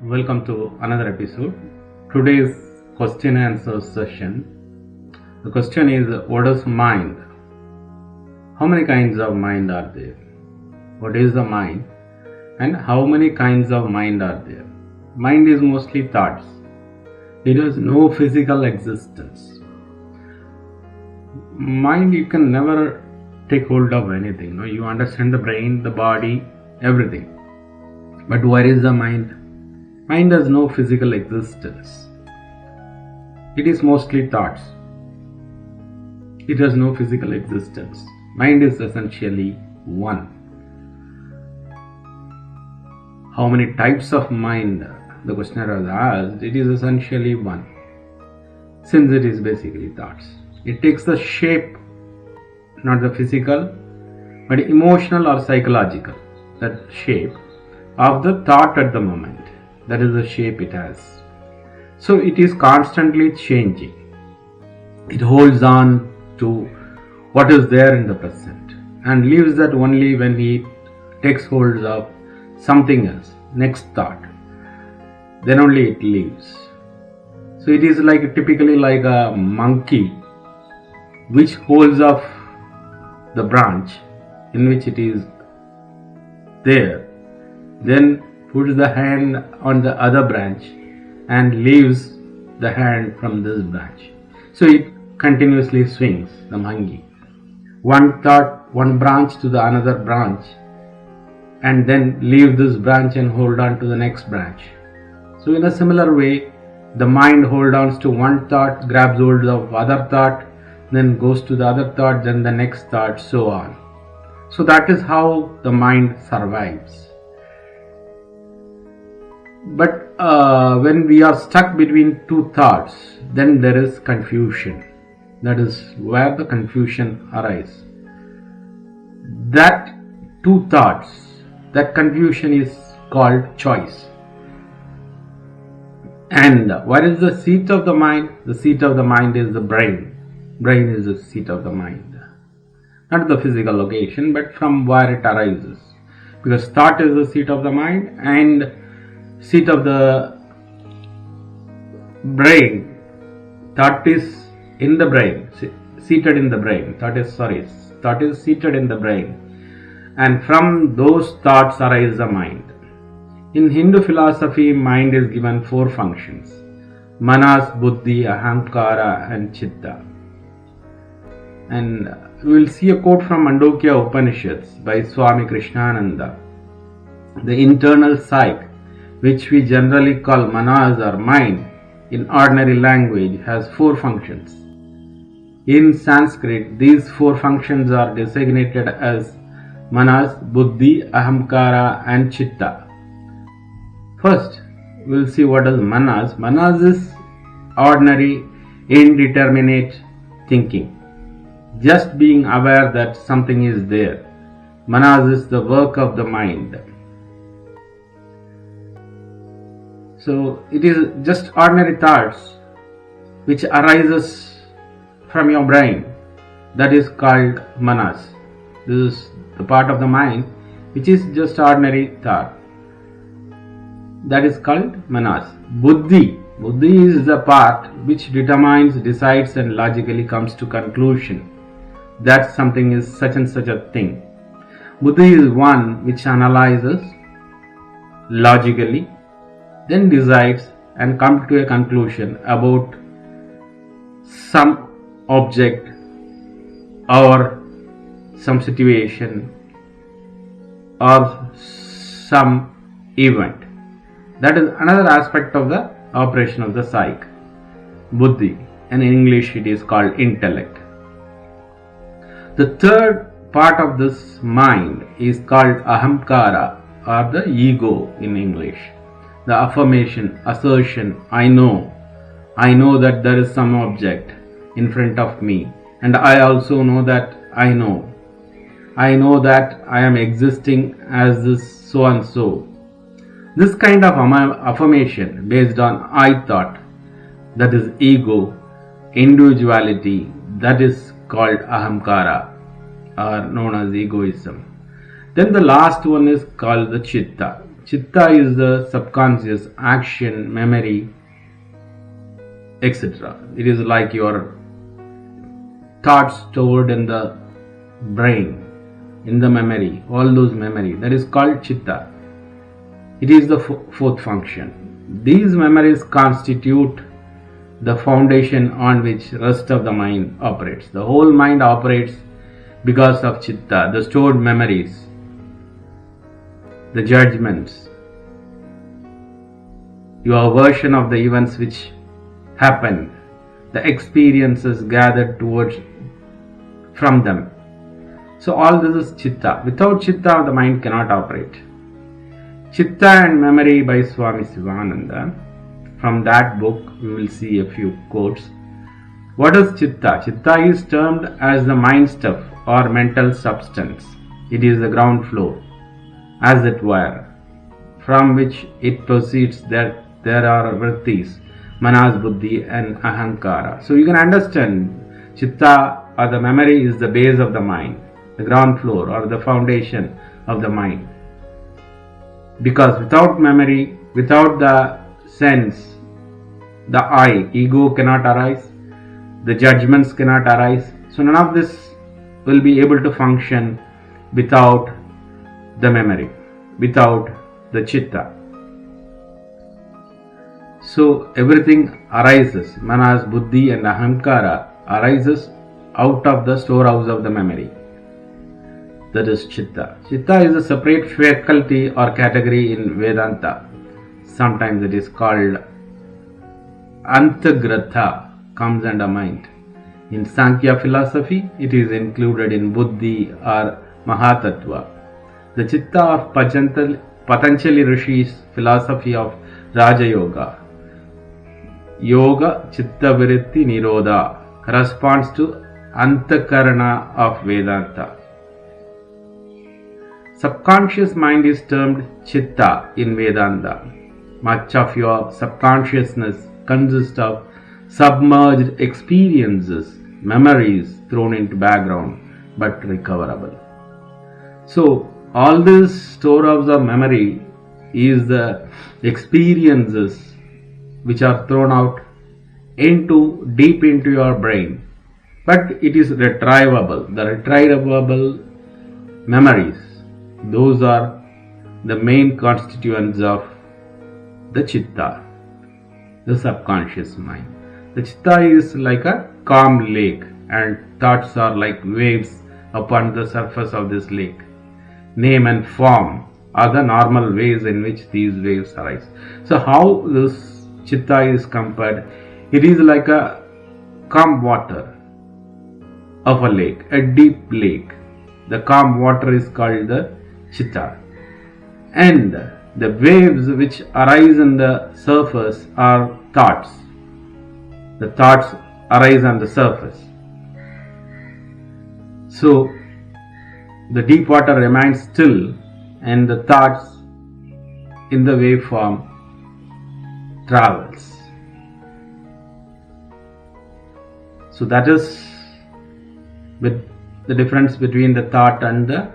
Welcome to another episode. Today's question and answer session. The question is, what is mind? How many kinds of mind are there? What is the mind? And how many kinds of mind are there? Mind is mostly thoughts. It has no physical existence. Mind, you can never take hold of anything. No? You understand the brain, the body, everything. But where is the mind? Mind has no physical existence. It is mostly thoughts. It has no physical existence. Mind is essentially one. How many types of mind the questioner has asked? It is essentially one. Since it is basically thoughts. It takes the shape, not the physical, but emotional or psychological. That shape of the thought at the moment. That is the shape it has. So it is constantly changing. It holds on to what is there in the present and leaves that only when it takes hold of something else, next thought. Then only it leaves. So it is typically like a monkey which holds off the branch in which it is there, then puts the hand on the other branch and leaves the hand from this branch. So it continuously swings, the monkey. One thought, one branch to the another branch, and then leave this branch and hold on to the next branch. So in a similar way, the mind holds on to one thought, grabs hold of other thought, then goes to the other thought, then the next thought, so on. So that is how the mind survives. But when we are stuck between two thoughts, then there is confusion. That is where the confusion arises. That two thoughts, that confusion is called choice. And where is the seat of the mind? The seat of the mind is the brain. Brain is the seat of the mind. Not the physical location, but from where it arises. Because thought is the seat of the mind and seat of the brain. Thought is in the brain, seated in the brain. Thought is seated in the brain. And from those thoughts arises the mind. In Hindu philosophy, mind is given four functions: manas, buddhi, ahamkara and chitta. And we will see a quote from Mandukya Upanishads by Swami Krishnananda. The internal psyche, which we generally call manas or mind in ordinary language, has four functions. In Sanskrit, these four functions are designated as manas, buddhi, ahamkara and chitta. First, we will see what is manas. Manas is ordinary, indeterminate thinking. Just being aware that something is there. Manas is the work of the mind. So it is just ordinary thoughts which arises from your brain. That is called manas. This is the part of the mind which is just ordinary thought. That is called manas. Buddhi. Buddhi is the part which determines, decides and logically comes to conclusion that something is such and such a thing. Buddhi is one which analyzes logically, then decides and comes to a conclusion about some object or some situation or some event. That is another aspect of the operation of the psyche, buddhi, and in English it is called intellect. The third part of this mind is called ahamkara, or the ego in English. The affirmation, assertion, I know that there is some object in front of me, and I also know that I know that I am existing as this so and so. This kind of affirmation based on I thought, that is ego, individuality, that is called ahamkara, or known as egoism. Then the last one is called the chitta. Chitta is the subconscious action, memory, etc. It is like your thoughts stored in the brain, in the memory, all those memory. That is called Chitta. It is the fourth function. These memories constitute the foundation on which rest of the mind operates. The whole mind operates because of Chitta, the stored memories, the judgments, your version of the events which happened, the experiences gathered towards from them. So all this is Chitta. Without Chitta, the mind cannot operate. Chitta and Memory by Swami Sivananda. From that book, we will see a few quotes. What is Chitta? Chitta is termed as the mind stuff or mental substance. It is the ground floor, as it were, from which it proceeds. That there are vrittis, manas, buddhi and ahankara. So you can understand Chitta or the memory is the base of the mind, the ground floor or the foundation of the mind. Because without memory, without the sense, the I, ego cannot arise, the judgments cannot arise. So none of this will be able to function without the memory, without the Chitta. So everything arises, manas, buddhi and ahankara arises out of the storehouse of the memory. That is Chitta. Chitta is a separate faculty or category in Vedanta. Sometimes it is called Antagratha, comes under mind. In Sankhya philosophy, it is included in Buddhi or Mahatattva. The Chitta of Patanjali Rishi's philosophy of Raja Yoga, Yoga Chitta Vritti Nirodha, corresponds to Antakarana of Vedanta. Subconscious mind is termed Chitta in Vedanta. Much of your subconsciousness consists of submerged experiences, memories thrown into background but recoverable. So all this storehouse of memory is the experiences which are thrown out deep into your brain, but it is retrievable. The retrievable memories, those are the main constituents of the Chitta, the subconscious mind. The Chitta is like a calm lake and thoughts are like waves upon the surface of this lake. Name and form are the normal ways in which these waves arise. So how this Chitta is compared? It is like a calm water of a lake, a deep lake. The calm water is called the Chitta. And the waves which arise on the surface are thoughts. The thoughts arise on the surface. So the deep water remains still and the thoughts in the wave form travels. So that is with the difference between the thought and the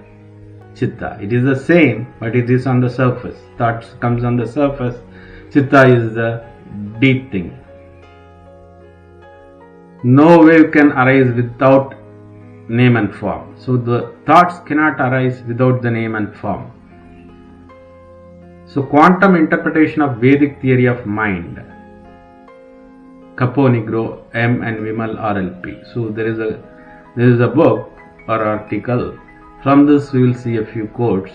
Chitta. It is the same, but it is on the surface. Thought comes on the surface. Chitta is the deep thing. No wave can arise without name and form. So the thoughts cannot arise without the name and form. So quantum interpretation of Vedic theory of mind. Capo Negro, M and Vimal RLP. So there is a book or article. From this we will see a few quotes.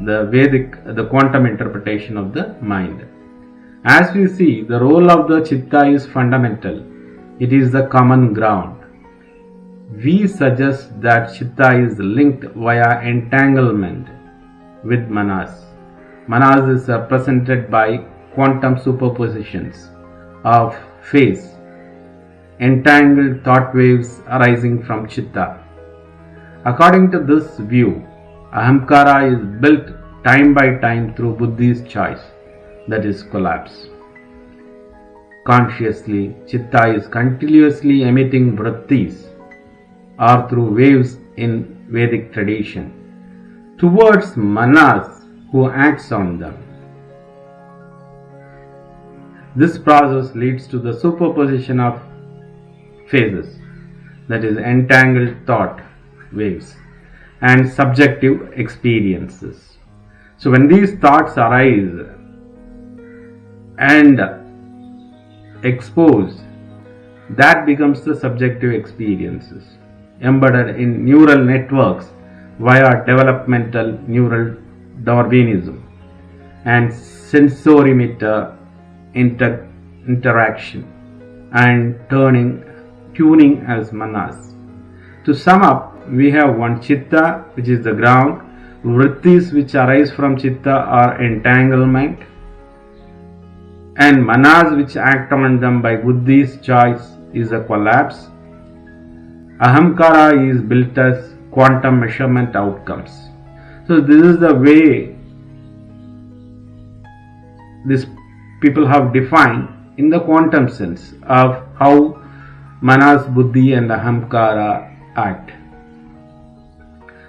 The quantum interpretation of the mind. As we see, the role of the Chitta is fundamental. It is the common ground. We suggest that Chitta is linked via entanglement with Manas. Manas is represented by quantum superpositions of phase, entangled thought waves arising from Chitta. According to this view, Ahamkara is built time by time through Buddhi's choice, that is collapse. Consciously, Chitta is continuously emitting vrittis or through waves in Vedic tradition towards Manas who acts on them. This process leads to the superposition of phases, that is, entangled thought waves and subjective experiences. So when these thoughts arise and exposed, that becomes the subjective experiences embedded in neural networks via developmental neural Darwinism and sensorimeter interaction and tuning as manas. To sum up, we have one chitta, which is the ground, vrittis which arise from chitta are entanglement, and manas which act on them by buddhi's choice is a collapse. Ahamkara is built as quantum measurement outcomes. So this is the way these people have defined in the quantum sense of how manas, buddhi and ahamkara act.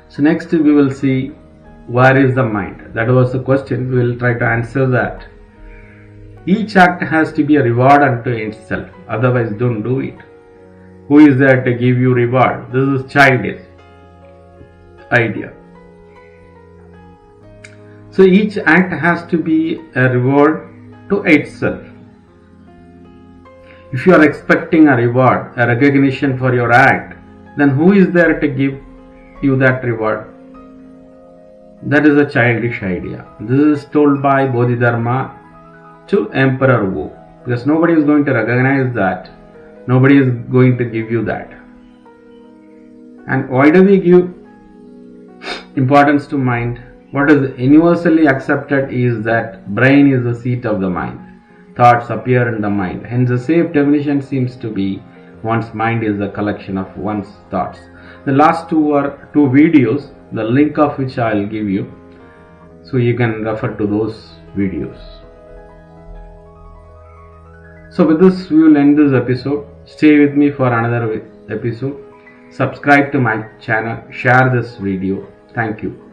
So next we will see where is the mind. That was the question. We will try to answer that. Each act has to be a reward unto itself, otherwise don't do it. Who is there to give you reward? This is childish idea. So each act has to be a reward to itself. If you are expecting a reward, a recognition for your act, then who is there to give you that reward? That is a childish idea. This is told by Bodhidharma to Emperor Wu, because nobody is going to recognize that. Nobody is going to give you that. And why do we give importance to mind? What is universally accepted is that brain is the seat of the mind. Thoughts appear in the mind. Hence the safe definition seems to be one's mind is a collection of one's thoughts. The last two are two videos, the link of which I will give you, so you can refer to those videos. So with this we will end this episode. Stay with me for another episode. Subscribe to my channel, share this video. Thank you.